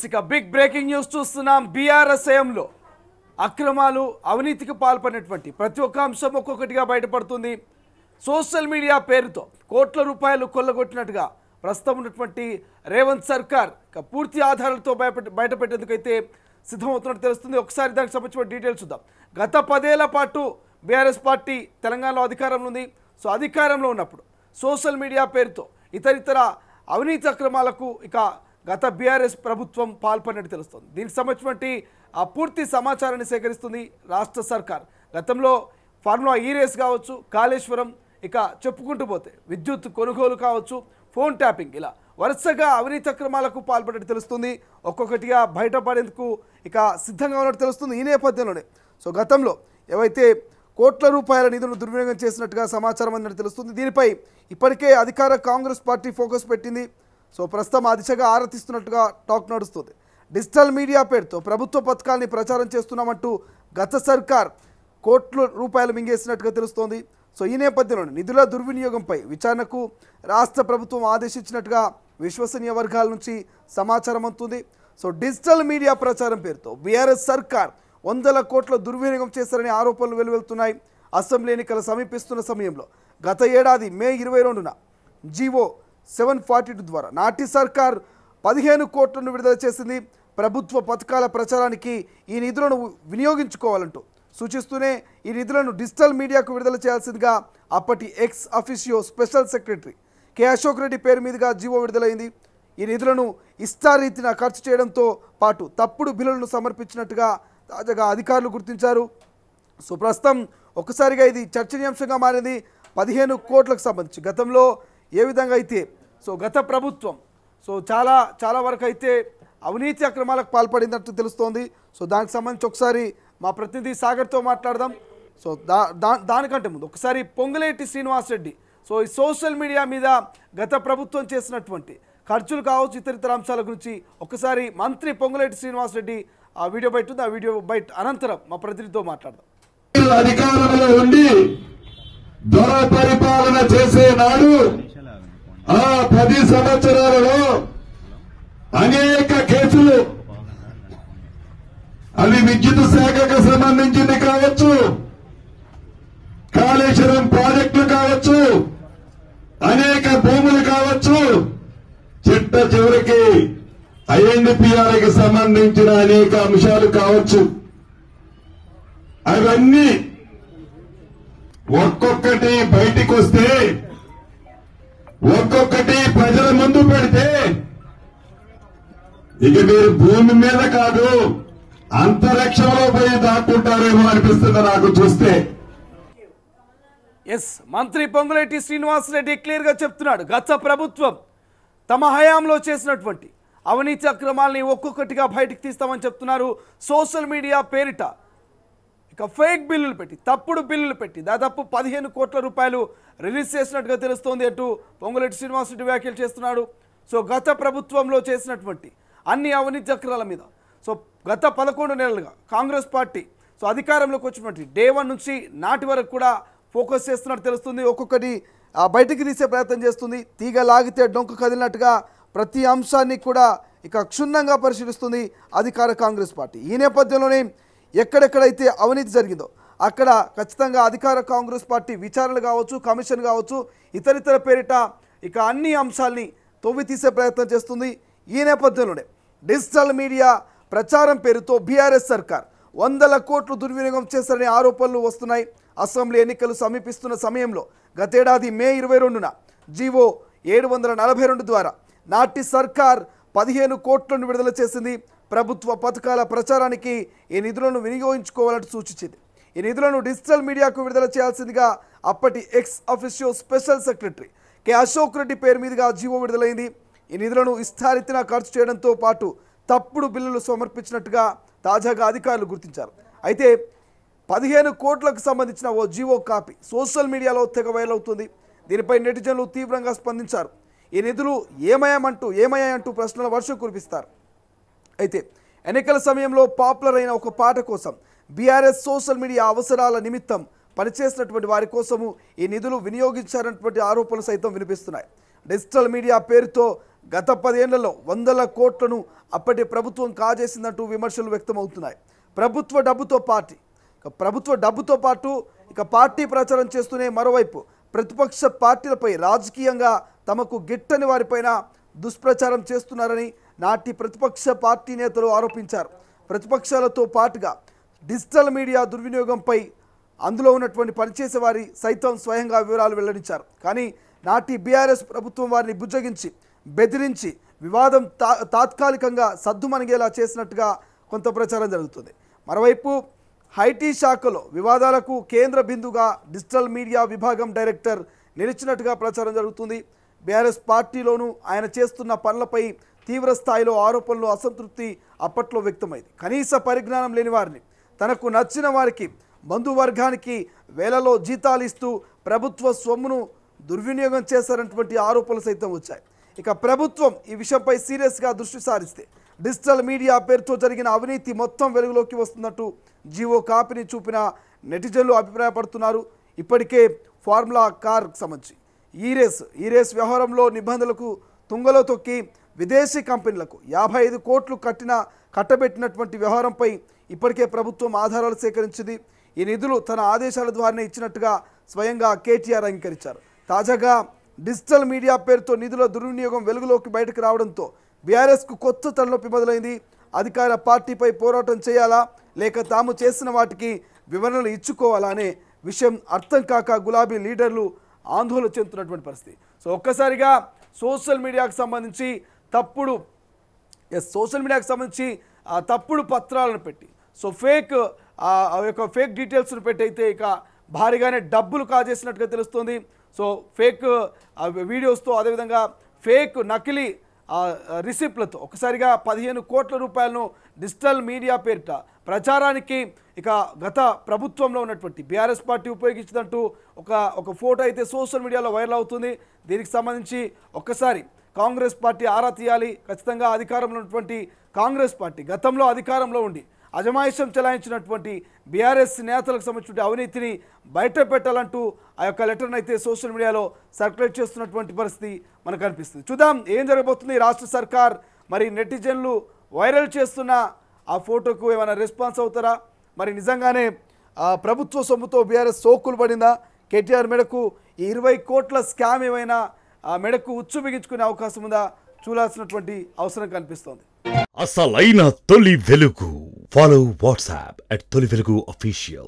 ఇక big breaking news చూస్తున్నాం. BRS హయాంలో అక్రమాలు అవినీతికి పాల్పడినటువంటి ప్రతి ఒక్క అంశం ఒక్కొక్కటిగా బయటపడుతుంది. సోషల్ మీడియా పేరుతో కోట్ల రూపాయలు కొల్లగొట్టినట్టుగా ప్రస్తుతం ఉన్నటువంటి రేవంత్ సర్కార్ పూర్తి ఆధారాలతో బయటపెట్టేందుకైతే సిద్ధమవుతున్నట్టు తెలుస్తుంది. ఒకసారి దానికి సంబంధించిన డీటెయిల్స్ చూద్దాం. గత 10 ఏళ్ల పాటు బీఆర్ఎస్ పార్టీ తెలంగాణలో అధికారంలో ఉంది. సో అధికారంలో ఉన్నప్పుడు సోషల్ మీడియా పేరుతో ఇతరితర అవినీతి అక్రమాలకు గత బీఆర్ఎస్ ప్రభుత్వం పాల్పడినట్టు తెలుస్తుంది. దీనికి సంబంధించినటువంటి పూర్తి సమాచారాన్ని సేకరిస్తుంది రాష్ట్ర సర్కార్. గతంలో ఫార్ములా ఈ రేస్ కావచ్చు, కాళేశ్వరం, చెప్పుకుంటూ పోతే విద్యుత్ కొనుగోలు కావచ్చు, ఫోన్ ట్యాపింగ్, ఇలా వరుసగా అవినీతి అక్రమాలకు పాల్పడినట్టు తెలుస్తుంది. ఒక్కొక్కటిగా బయటపడేందుకు సిద్ధంగా ఉన్నట్టు తెలుస్తుంది. ఈ నేపథ్యంలోనే గతంలో ఏవైతే కోట్ల రూపాయల నిధులను దుర్వినియోగం చేసినట్టుగా సమాచారం అందినట్టు తెలుస్తుంది. దీనిపై ఇప్పటికే అధికార కాంగ్రెస్ పార్టీ ఫోకస్ పెట్టింది. ప్రస్తుతం ఆ దిశగా ఆరాధిస్తున్నట్టుగా టాక్ నడుస్తుంది. డిజిటల్ మీడియా పేరుతో ప్రభుత్వ పథకాల్ని ప్రచారం చేస్తున్నామంటూ గత సర్కార్ కోట్ల రూపాయలు మింగేసినట్టుగా తెలుస్తోంది. ఈ నేపథ్యంలో నిధుల దుర్వినియోగంపై విచారణకు రాష్ట్ర ప్రభుత్వం ఆదేశించినట్టుగా విశ్వసనీయ వర్గాల నుంచి సమాచారం అందుతుంది. డిజిటల్ మీడియా ప్రచారం పేరుతో బీఆర్ఎస్ సర్కార్ వందల కోట్ల దుర్వినియోగం చేశారనే ఆరోపణలు వెలువెళ్తున్నాయి. అసెంబ్లీ ఎన్నికలు సమీపిస్తున్న సమయంలో గత ఏడాది మే 22న జీవో 742 ద్వారా నాటి సర్కార్ 15 కోట్లను విడుదల చేసింది. ప్రభుత్వ పథకాల ప్రచారానికి ఈ నిధులను వినియోగించుకోవాలంటూ సూచిస్తూనే ఈ నిధులను డిజిటల్ మీడియాకు విడుదల చేయాల్సిందిగా అప్పటి ex officio special secretary K Ashok Reddy పేరు మీదుగా జీవో విడుదలైంది. ఈ నిధులను ఇష్టారీతిన ఖర్చు చేయడంతో పాటు తప్పుడు బిల్లులను సమర్పించినట్టుగా తాజాగా అధికారులు గుర్తించారు. ప్రస్తుతం ఒక్కసారిగా ఇది చర్చనీయాంశంగా మారింది. 15 కోట్లకు సంబంధించి గతంలో ఏ విధంగా అయితే గత ప్రభుత్వం చాలా వరకు అయితే అవినీతి అక్రమాలకు పాల్పడినట్టు తెలుస్తోంది. దానికి సంబంధించి ఒకసారి మా ప్రతినిధి సాగర్తో మాట్లాడదాం. దానికంటే ముందు ఒకసారి పొంగులేటి శ్రీనివాసరెడ్డి ఈ సోషల్ మీడియా మీద గత ప్రభుత్వం చేసినటువంటి ఖర్చులు కావచ్చు, ఇతరితర అంశాల గురించి ఒకసారి మంత్రి పొంగులేటి శ్రీనివాసరెడ్డి ఆ వీడియో బయట ఉంది. ఆ వీడియో బయట అనంతరం మా ప్రతినిధితో మాట్లాడదాం. అధికారంలో ఉండి దొర పరిపాలన చేసే నాడు ఆ 10 సంవత్సరాలలో అనేక కేసులు, అవి విద్యుత్ శాఖకు సంబంధించింది కావచ్చు, కాళేశ్వరం ప్రాజెక్టులు కావచ్చు, అనేక భూములు కావచ్చు, చిట్ట చివరికి ఐఎన్డిపిఆర్కి సంబంధించిన అనేక అంశాలు కావచ్చు, అవన్నీ ఒక్కొక్కటి బయటికి వస్తే, ఒక్కొక్కటి ప్రజల ముందు పెడితే మీరు భూమి మీద కాదు అంతరిక్షంలో పోయి దాక్కుంటారేమో అనిపిస్తుంది నాకు చూస్తే. మంత్రి పొంగులేటి శ్రీనివాసరెడ్డి క్లియర్ గా చెప్తున్నాడు. గత ప్రభుత్వం తమ హయాంలో చేసినటువంటి అవినీతి అక్రమాలని ఒక్కొక్కటిగా బయటికి తీస్తామని చెప్తున్నారు. సోషల్ మీడియా పేరిట ఫేక్ బిల్లులు పెట్టి, తప్పుడు బిల్లులు పెట్టి దాదాపు 15 కోట్ల రూపాయలు రిలీజ్ చేసినట్టుగా తెలుస్తోంది అంటూ పొంగులేటి శ్రీనివాసరెడ్డి వ్యాఖ్యలు చేస్తున్నాడు. గత ప్రభుత్వంలో చేసినటువంటి అన్ని అవినీతి అక్రమాల మీద గత 11 నెలలుగా కాంగ్రెస్ పార్టీ అధికారంలోకి వచ్చినటువంటి డే 1 నుంచి నాటి వరకు కూడా ఫోకస్ చేస్తున్నట్టు తెలుస్తుంది. ఒక్కొక్కటి బయటికి తీసే ప్రయత్నం చేస్తుంది. తీగ లాగితే డొంక కదిలినట్టుగా ప్రతి అంశాన్ని కూడా క్షుణ్ణంగా పరిశీలిస్తుంది అధికార కాంగ్రెస్ పార్టీ. ఈ నేపథ్యంలోనే ఎక్కడెక్కడైతే అవినీతి జరిగిందో అక్కడ ఖచ్చితంగా అధికార కాంగ్రెస్ పార్టీ విచారణలు కావచ్చు, కమిషన్ కావచ్చు, ఇతరితర పేరిట అన్ని అంశాలని తవ్వి తీసే ప్రయత్నం చేస్తుంది. ఈ నేపథ్యంలోనే డిజిటల్ మీడియా ప్రచారం పేరుతో బీఆర్ఎస్ సర్కార్ వందల కోట్లు దుర్వినియోగం చేశారనే ఆరోపణలు వస్తున్నాయి. అసెంబ్లీ ఎన్నికలు సమీపిస్తున్న సమయంలో గతేడాది మే 22న జీవో 742 ద్వారా నాటి సర్కార్ 15 కోట్లను విడుదల చేసింది. ప్రభుత్వ పథకాల ప్రచారానికి ఈ నిధులను వినియోగించుకోవాలంటూ సూచించింది. ఈ నిధులను డిజిటల్ మీడియాకు విడుదల చేయాల్సిందిగా అప్పటి ex officio special secretary K Ashok Reddy పేరు మీదుగా జీవో విడుదలైంది. ఈ నిధులను ఇష్టారీతిన ఖర్చు చేయడంతో పాటు తప్పుడు బిల్లులు సమర్పించినట్టుగా తాజాగా అధికారులు గుర్తించారు. అయితే 15 కోట్లకు సంబంధించిన ఓ జీవో కాపీ సోషల్ మీడియాలో తెగ వైరల్ అవుతుంది. దీనిపై నెటిజన్లు తీవ్రంగా స్పందించారు. ఈ నిధులు ఏమయ్యాయంటూ ప్రశ్నల వర్షం కురిపిస్తారు. అయితే ఎన్నికల సమయంలో పాపులర్ అయిన ఒక పాట కోసం బీఆర్ఎస్ సోషల్ మీడియా అవసరాల నిమిత్తం పనిచేసినటువంటి వారి కోసము ఈ నిధులు వినియోగించారన్నటువంటి ఆరోపణలు సైతం వినిపిస్తున్నాయి. డిజిటల్ మీడియా పేరుతో గత 10 ఏళ్లలో వందల కోట్లను అప్పటి ప్రభుత్వం కాజేసిందంటూ విమర్శలు వ్యక్తమవుతున్నాయి. ప్రభుత్వ డబ్బుతో పాటు ఇక పార్టీ ప్రచారం చేస్తూనే మరోవైపు ప్రతిపక్ష పార్టీలపై రాజకీయంగా తమకు గిట్టని వారిపైన దుష్ప్రచారం చేస్తున్నారని నాటి ప్రతిపక్ష పార్టీ నేతలు ఆరోపించారు. ప్రతిపక్షాలతో పాటుగా డిజిటల్ మీడియా దుర్వినియోగంపై అందులో ఉన్నటువంటి పనిచేసే వారి సైతం స్వయంగా వివరాలు వెల్లడించారు. కానీ నాటి బీఆర్ఎస్ ప్రభుత్వం వారిని బుజ్జగించి బెదిరించి వివాదం తాత్కాలికంగా సద్దుమణిగేలా చేసినట్టుగా కొంత ప్రచారం జరుగుతుంది. మరోవైపు ఐటీ శాఖలో వివాదాలకు కేంద్ర బిందుగా డిజిటల్ మీడియా విభాగం డైరెక్టర్ నిలిచినట్టుగా ప్రచారం జరుగుతుంది. బీఆర్ఎస్ పార్టీలోనూ ఆయన చేస్తున్న పనులపై తీవ్ర స్థాయిలో ఆరోపణలు, అసంతృప్తి అప్పట్లో వ్యక్తమైంది. కనీస పరిజ్ఞానం లేని వారిని, తనకు నచ్చిన వారికి, బంధువర్గానికి వేలలో జీతాలు ఇస్తూ ప్రభుత్వ సొమ్మును దుర్వినియోగం చేశారన్నటువంటి ఆరోపణలు సైతం వచ్చాయి. ఇక ప్రభుత్వం ఈ విషయంపై సీరియస్గా దృష్టి సారిస్తే డిజిటల్ మీడియా పేరుతో జరిగిన అవినీతి మొత్తం వెలుగులోకి వస్తున్నట్టు జీవో కాపీని చూపిన నెటిజన్లు అభిప్రాయపడుతున్నారు. ఇప్పటికే ఫార్ములా కార్ సంబంధించి ఈ రేస్ వ్యవహారంలో నిబంధనలకు తుంగలో తొక్కి విదేశీ కంపెనీలకు 55 కోట్లు కట్టబెట్టినటువంటి వ్యవహారంపై ఇప్పటికే ప్రభుత్వం ఆధారాలు సేకరించింది. ఈ నిధులు తన ఆదేశాల ద్వారానే ఇచ్చినట్టుగా స్వయంగా కేటీఆర్ అంగీకరించారు. తాజాగా డిజిటల్ మీడియా పేరుతో నిధుల దుర్వినియోగం వెలుగులోకి బయటకు రావడంతో బీఆర్ఎస్కు కొత్త తలనొప్పి మొదలైంది. అధికార పార్టీపై పోరాటం చేయాలా లేక తాము చేసిన వాటికి వివరణలు ఇచ్చుకోవాలా అనే విషయం అర్థం కాక గులాబీ లీడర్లు ఆందోళన చెందుతున్నటువంటి పరిస్థితి. సో ఒక్కసారిగా సోషల్ మీడియాకు సంబంధించి తప్పుడు పత్రాలను పెట్టి ఫేక్ డీటెయిల్స్ను పెట్టి అయితే ఇక భారీగానే డబ్బులు కాజేసినట్టుగా తెలుస్తుంది. సో ఫేక్ వీడియోస్తో, అదేవిధంగా ఫేక్ నకిలీ రిసిప్ట్లతో ఒకసారిగా 15 కోట్ల రూపాయలను డిజిటల్ మీడియా పేరిట ప్రచారానికి ఇక గత ప్రభుత్వంలో ఉన్నటువంటి బీఆర్ఎస్ పార్టీ ఉపయోగించిందంటూ ఒక ఫోటో అయితే సోషల్ మీడియాలో వైరల్ అవుతుంది. దీనికి సంబంధించి ఒక్కసారి కాంగ్రెస్ పార్టీ ఆరా తీయాలి. ఖచ్చితంగా అధికారంలో ఉన్నటువంటి కాంగ్రెస్ పార్టీ గతంలో అధికారంలో ఉండి అజమాయిషం చెలాయించినటువంటి బీఆర్ఎస్ నేతలకు సంబంధించిన అవినీతిని బయట పెట్టాలంటూ ఆ యొక్క లెటర్ను అయితే సోషల్ మీడియాలో సర్క్యులేట్ చేస్తున్నటువంటి పరిస్థితి మనకు కనిపిస్తుంది. చూద్దాం ఏం జరగబోతుంది. రాష్ట్ర సర్కార్ మరి నెటిజన్లు వైరల్ చేస్తున్న ఆ ఫోటోకు ఏమైనా రెస్పాన్స్ అవుతారా? మరి నిజంగానే ప్రభుత్వ సొమ్ముతో బీఆర్ఎస్ సోకులు పడిందా? కేటీఆర్ మెడకు ఈ 20 కోట్ల స్కామ్ ఏమైనా మెడకు ఉచ్చు బిగించుకునే అవకాశం ఉందా? చూడాల్సినటువంటి అవసరం కనిపిస్తోంది. అసలైన తొలి వెలుగు. ఫాలో వాట్సాప్ @తొలి వెలుగు official.